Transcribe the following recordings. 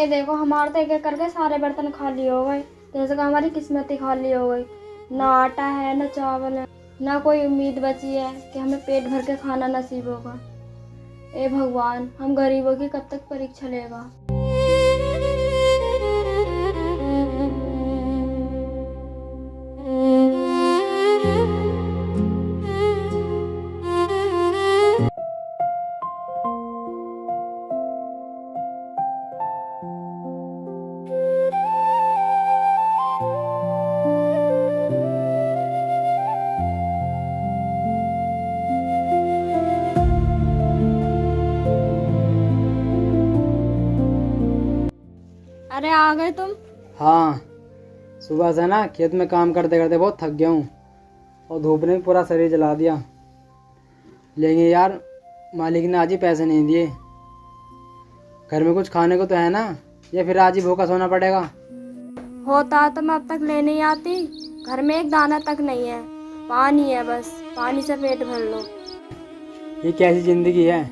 ये देखो, हमारे तो एक एक करके सारे बर्तन खाली हो गए, जैसे कि हमारी किस्मत ही खाली हो गई। ना आटा है, ना चावल है, ना कोई उम्मीद बची है कि हमें पेट भर के खाना नसीब होगा। ए भगवान, हम गरीबों की कब तक परीक्षा लेगा। अरे आ गए तुम? हाँ, सुबह से ना खेत में काम करते करते बहुत थक गया हूँ और धूप ने भी पूरा शरीर जला दिया। लेकिन यार, मालिक ने आज ही पैसे नहीं दिए। घर में कुछ खाने को तो है ना, या फिर आज ही भूखा सोना पड़ेगा? होता तो मैं अब तक लेने ही आती। घर में एक दाना तक नहीं है, पानी है बस, पानी से पेट भर लो। ये कैसी ज़िंदगी है?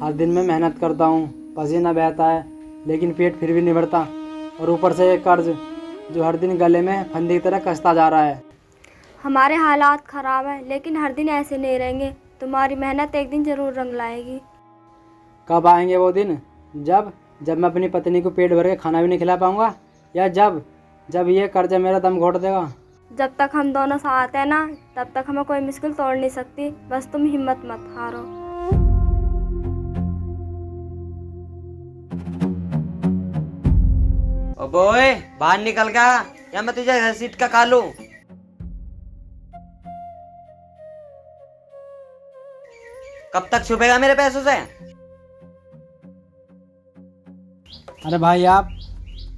हर दिन मैं मेहनत करता हूँ, पसीना बहता है, लेकिन पेट फिर भी नहीं भरता। और ऊपर से ये कर्ज जो हर दिन गले में फंदे की तरह कसता जा रहा है। हमारे हालात खराब हैं, लेकिन हर दिन ऐसे नहीं रहेंगे। तुम्हारी मेहनत एक दिन जरूर रंग लाएगी। कब आएंगे वो दिन जब जब मैं अपनी पत्नी को पेट भर के खाना भी नहीं खिला पाऊंगा, या जब जब ये कर्ज मेरा दम घोट देगा? जब तक हम दोनों साथ हैं ना, तब तक हमें कोई मुश्किल तोड़ नहीं सकती। बस तुम हिम्मत मत हारो। ओ बोए, बाहर निकल गया या मैं तुझे घसीट का खा लूं? कब तक छुपेगा मेरे पैसों से? अरे भाई आप,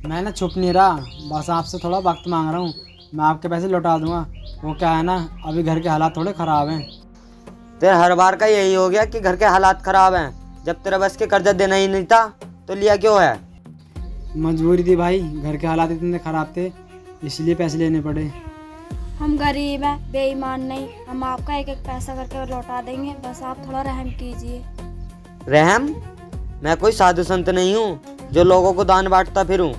मैं ना छुप नहीं रहा, बस आपसे थोड़ा वक्त मांग रहा हूँ। मैं आपके पैसे लौटा दूंगा। वो क्या है ना, अभी घर के हालात थोड़े ख़राब हैं। तेरे हर बार का यही हो गया कि घर के हालात खराब हैं। जब तेरा बस के कर्जा देना ही नहीं था तो लिया क्यों है? मजबूरी थी भाई, घर के हालात इतने ख़राब थे, इसलिए पैसे लेने पड़े। हम गरीब हैं, बेईमान नहीं। हम आपका एक एक पैसा करके लौटा देंगे, बस आप थोड़ा रहम कीजिए। रहम? मैं कोई साधु संत नहीं हूँ जो लोगों को दान बांटता फिरूं।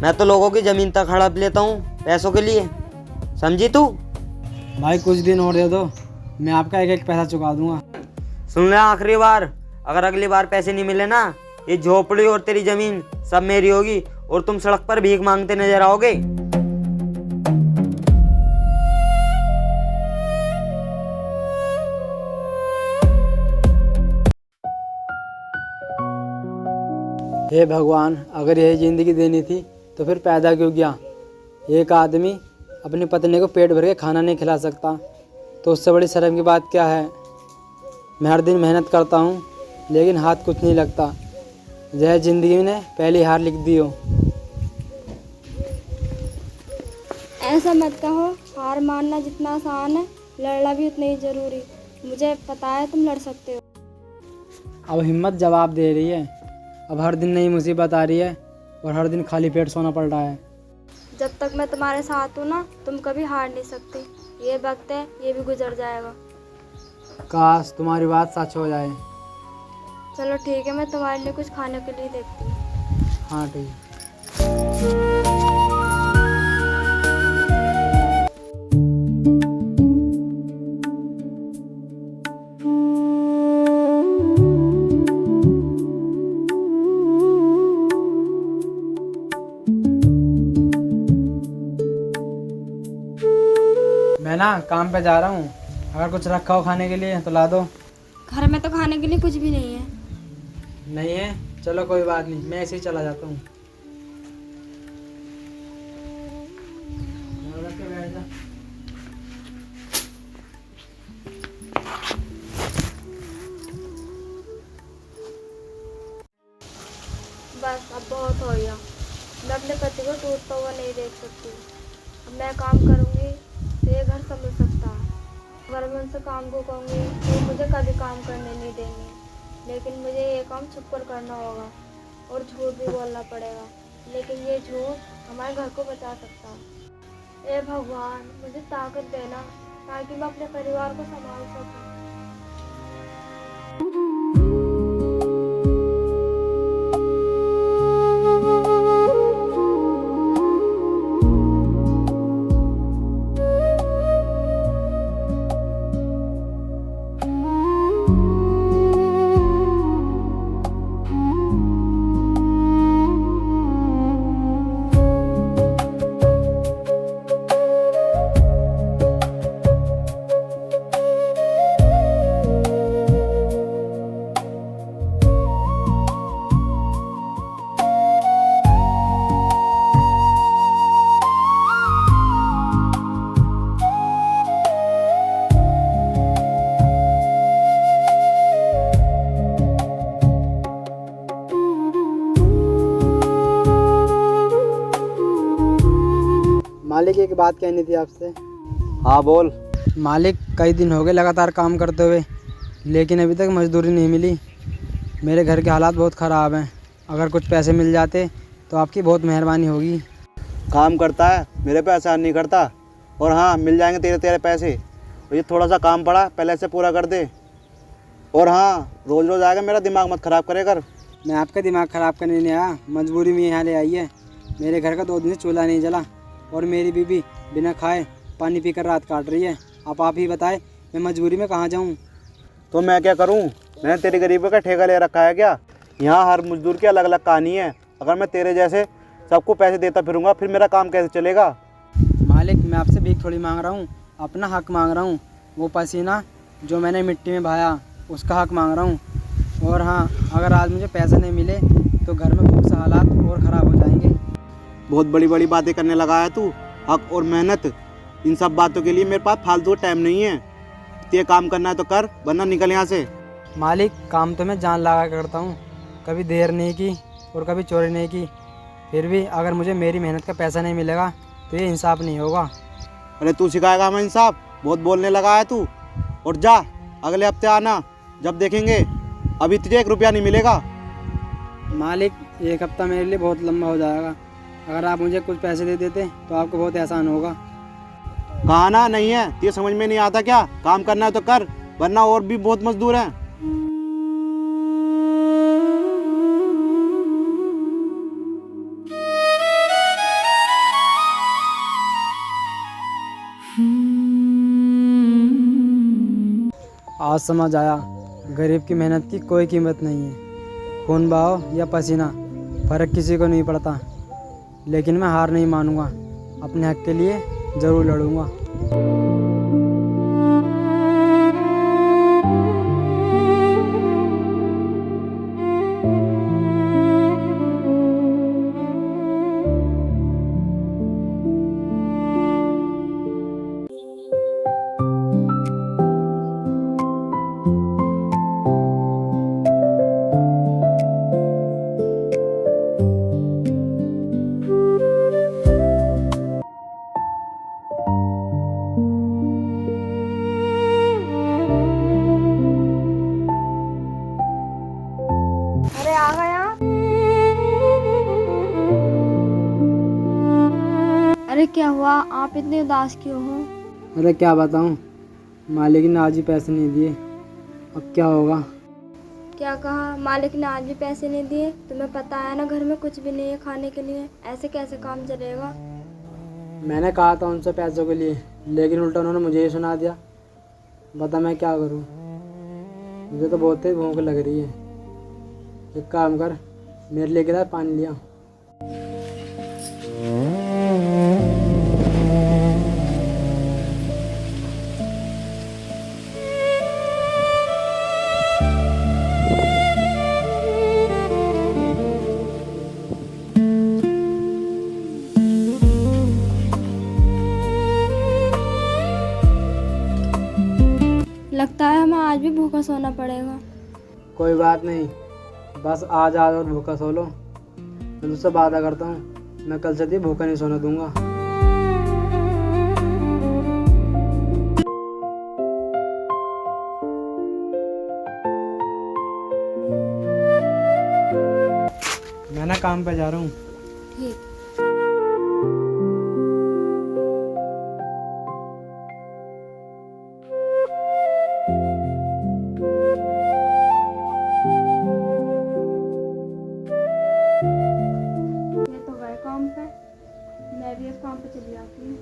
मैं तो लोगों की जमीन तक हड़प लेता हूँ पैसों के लिए, समझी तू? भाई कुछ दिन और दे दो, मैं आपका एक एक पैसा चुका दूंगा। सुन ले आखिरी बार, अगर अगली बार पैसे नहीं मिले ना, ये झोपड़ी और तेरी जमीन सब मेरी होगी और तुम सड़क पर भीख मांगते नजर आओगे। हे भगवान, अगर यही ज़िंदगी देनी थी तो फिर पैदा क्यों किया? एक आदमी अपनी पत्नी को पेट भर के खाना नहीं खिला सकता तो उससे बड़ी शर्म की बात क्या है? मैं हर दिन मेहनत करता हूँ, लेकिन हाथ कुछ नहीं लगता। यह ज़िंदगी ने पहली हार लिख दी हो। ऐसा मत कहो, हार मानना जितना आसान है, लड़ना भी उतना ही जरूरी। मुझे पता है तुम लड़ सकते हो। अब हिम्मत जवाब दे रही है। अब हर दिन नई मुसीबत आ रही है और हर दिन खाली पेट सोना पड़ रहा है। जब तक मैं तुम्हारे साथ हूँ ना, तुम कभी हार नहीं सकती। ये वक्त है, ये भी गुजर जाएगा। काश तुम्हारी बात सच हो जाए। चलो ठीक है, मैं तुम्हारे लिए कुछ खाने के लिए देखती हूँ। हाँ ठीक है। मैं ना काम पे जा रहा हूँ, अगर कुछ रखा हो खाने के लिए तो ला दो। घर में तो खाने के लिए कुछ भी नहीं है। नहीं है? चलो कोई बात नहीं, मैं ऐसे ही चला जाता हूँ। बस अब बहुत हो गया। मैं अपने पति को टूटता हुआ नहीं देख सकती। अब मैं काम करूँगी तो ये घर संभल सकता है। अगर मैं उनसे काम को कहूँगी तो मुझे कभी काम करने नहीं देंगे। लेकिन मुझे ये काम छुप कर करना होगा और झूठ भी बोलना पड़ेगा। लेकिन ये झूठ हमारे घर को बचा सकता है। ए भगवान, मुझे ताकत देना ताकि मैं अपने परिवार को संभाल सकूँ। मालिक एक बात कहनी थी आपसे। हाँ बोल। मालिक कई दिन हो गए लगातार काम करते हुए, लेकिन अभी तक मजदूरी नहीं मिली। मेरे घर के हालात बहुत ख़राब हैं, अगर कुछ पैसे मिल जाते तो आपकी बहुत मेहरबानी होगी। काम करता है, मेरे पे एहसान नहीं करता। और हाँ, मिल जाएंगे तेरे तेरे पैसे। और ये थोड़ा सा काम पड़ा, पहले से पूरा कर दे। और हाँ, रोज़ रोज़ आएगा, मेरा दिमाग मत ख़राब करे कर। मैं आपका दिमाग ख़राब करने नहीं आया, मजबूरी में यहाँ ले आई है। मेरे घर का 2 दिन से चूल्हा नहीं जला और मेरी बीबी बिना खाए पानी पीकर रात काट रही है। अब आप ही बताएं, मैं मजबूरी में कहाँ जाऊँ? तो मैं क्या करूँ? मैंने तेरी गरीबी का ठेका ले रखा है क्या? यहाँ हर मजदूर की अलग अलग कहानी है। अगर मैं तेरे जैसे सबको पैसे देता फिरूंगा, फिर मेरा काम कैसे चलेगा? मालिक, मैं आपसे भीख थोड़ी मांग रहा हूँ, अपना हक मांग रहा हूँ। वो पसीना जो मैंने मिट्टी में बहाया, उसका हक मांग रहा हूँ। और हाँ, अगर आज मुझे पैसे नहीं मिले तो घर में भूख से हालात और ख़राब हो जाएंगे। बहुत बड़ी बड़ी बातें करने लगा है तू। हक और मेहनत, इन सब बातों के लिए मेरे पास फालतू टाइम नहीं है। ये काम करना है तो कर, वरना निकल यहाँ से। मालिक, काम तो मैं जान लगा करता हूँ, कभी देर नहीं की और कभी चोरी नहीं की। फिर भी अगर मुझे मेरी मेहनत का पैसा नहीं मिलेगा तो ये इंसाफ नहीं होगा। अरे तू सिखाएगा हमें इंसाफ? बहुत बोलने लगा है तू। और जा, अगले हफ्ते आना, जब देखेंगे। अभी तुझे 1 रुपया नहीं मिलेगा। मालिक, 1 हफ्ता मेरे लिए बहुत लंबा हो जाएगा। अगर आप मुझे कुछ पैसे दे देते तो आपको बहुत आसान होगा। कहाना नहीं है, ये समझ में नहीं आता क्या? काम करना है तो कर, वरना और भी बहुत मजदूर हैं। आज समझ आया, गरीब की मेहनत की कोई कीमत नहीं है। खून बहाओ या पसीना, फ़र्क किसी को नहीं पड़ता। लेकिन मैं हार नहीं मानूंगा, अपने हक के लिए ज़रूर लड़ूंगा। अरे आ गया। अरे क्या हुआ, आप इतने उदास क्यों हो? अरे क्या बताऊं, मालिक ने आज ही पैसे नहीं दिए। अब क्या होगा? क्या कहा? मालिक ने आज भी पैसे नहीं दिए? तुम्हें पता है ना, घर में कुछ भी नहीं है खाने के लिए। ऐसे कैसे काम चलेगा? मैंने कहा था उनसे पैसों के लिए, लेकिन उल्टा उन्होंने मुझे ही सुना दिया। बता मैं क्या करूं? मुझे तो बहुत ही भूख लग रही है। एक काम कर, मेरे लिए गिलास पानी लिया। लगता है हमें आज भी भूखा सोना पड़ेगा। कोई बात नहीं, बस आज और भूखा सो लो। मैं तुझसे वादा करता हूँ, मैं कल से भी भूखा नहीं सोने दूंगा। मैं ना काम पे जा रहा हूँ। ठीक। ये तो गए काम पे, मैं भी अब काम पे चली जाती हूँ।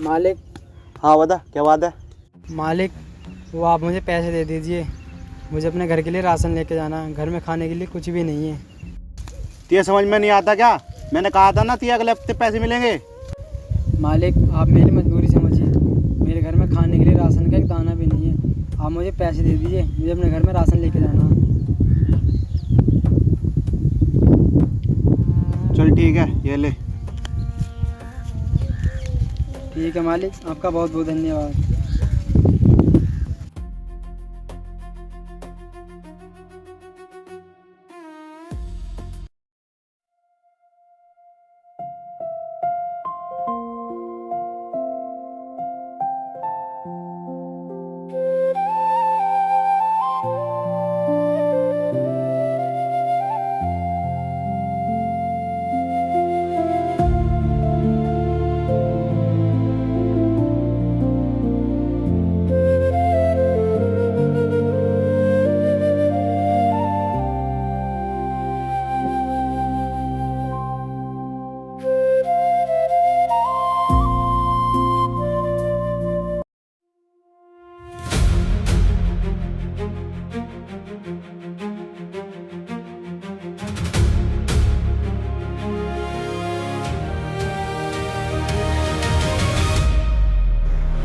मालिक, हाँ बता, क्या बात है? मालिक, वो आप मुझे पैसे दे दीजिए, मुझे अपने घर के लिए राशन लेके जाना है, घर में खाने के लिए कुछ भी नहीं है। तुझे समझ में नहीं आता क्या? मैंने कहा था ना तुझे अगले हफ्ते पैसे मिलेंगे। मालिक आप मेरी मजबूरी समझिए, मेरे घर में खाने के लिए राशन का एक दाना भी नहीं है, आप मुझे पैसे दे दीजिए, मुझे अपने घर में राशन लेके जाना है। चल ठीक है, ये ले। ठीक है मालिक, आपका बहुत बहुत धन्यवाद।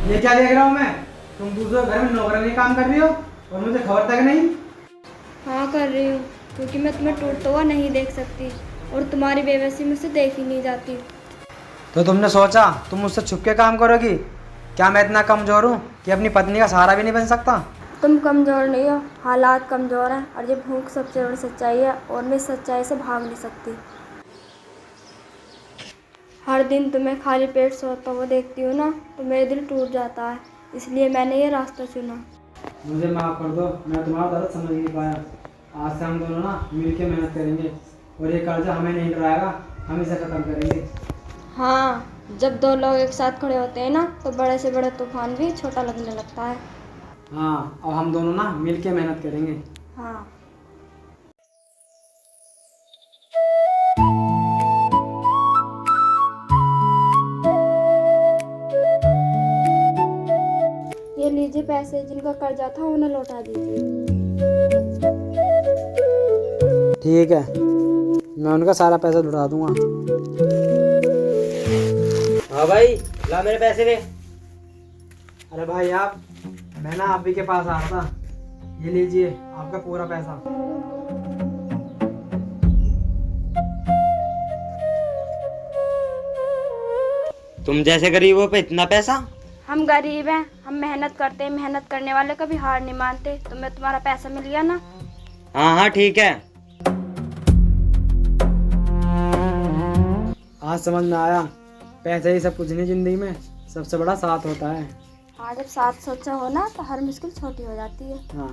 ये क्या देख रहा हूँ मैं? तुम दूसरे घर में नौकरानी काम कर रही हो और मुझे खबर तक नहीं। हाँ कर रही हूँ, क्योंकि मैं तुम्हें टूटता हुआ नहीं देख सकती और तुम्हारी बेबसी मुझसे देख ही नहीं जाती। तो तुमने सोचा तुम मुझसे छुप के काम करोगी? क्या मैं इतना कमज़ोर हूँ कि अपनी पत्नी का सहारा भी नहीं बन सकता? तुम कमज़ोर नहीं हो, हालात कमज़ोर हैं और ये भूख सबसे बड़ी सच्चाई है और मैं इस सच्चाई से भाग नहीं सकती। हर दिन तुम्हें खाली पेट सोता हुआ देखती हूँ ना, तो मेरे दिल टूट जाता है, इसलिए मैंने ये रास्ता चुना। मुझे माफ़ कर दो, मैं तुम्हारा दर्द समझ नहीं पाया। आज से हम दोनों ना मिल के मेहनत करेंगे और ये कर्जा हमें नहीं डराएगा, हम इसे ख़त्म करेंगे। हाँ, जब दो लोग एक साथ खड़े होते हैं ना, तो बड़े से बड़ा तूफान भी छोटा लगने लगता है। हाँ, अब हम दोनों ना मिल के मेहनत करेंगे। हाँ। ये लीजिए पैसे, जिनका कर्जा था उन्हें लौटा दीजिए। ठीक है, मैं उनका सारा पैसा लौटा दूंगा। हाँ भाई, ला मेरे पैसे दे। अरे भाई आप, मैं ना आप ही के पास आ रहा था, ये लीजिए आपका पूरा पैसा। तुम जैसे गरीबों पे इतना पैसा? हम गरीब हैं, हम मेहनत करते हैं, मेहनत करने वाले कभी हार नहीं मानते। तुम्हें तुम्हारा पैसा मिल गया ना? हाँ हाँ ठीक है। आज समझ में आया, पैसे ही सब कुछ नहीं, जिंदगी में सबसे बड़ा साथ होता है। हाँ, जब साथ सोचा हो ना तो हर मुश्किल छोटी हो जाती है। हाँ।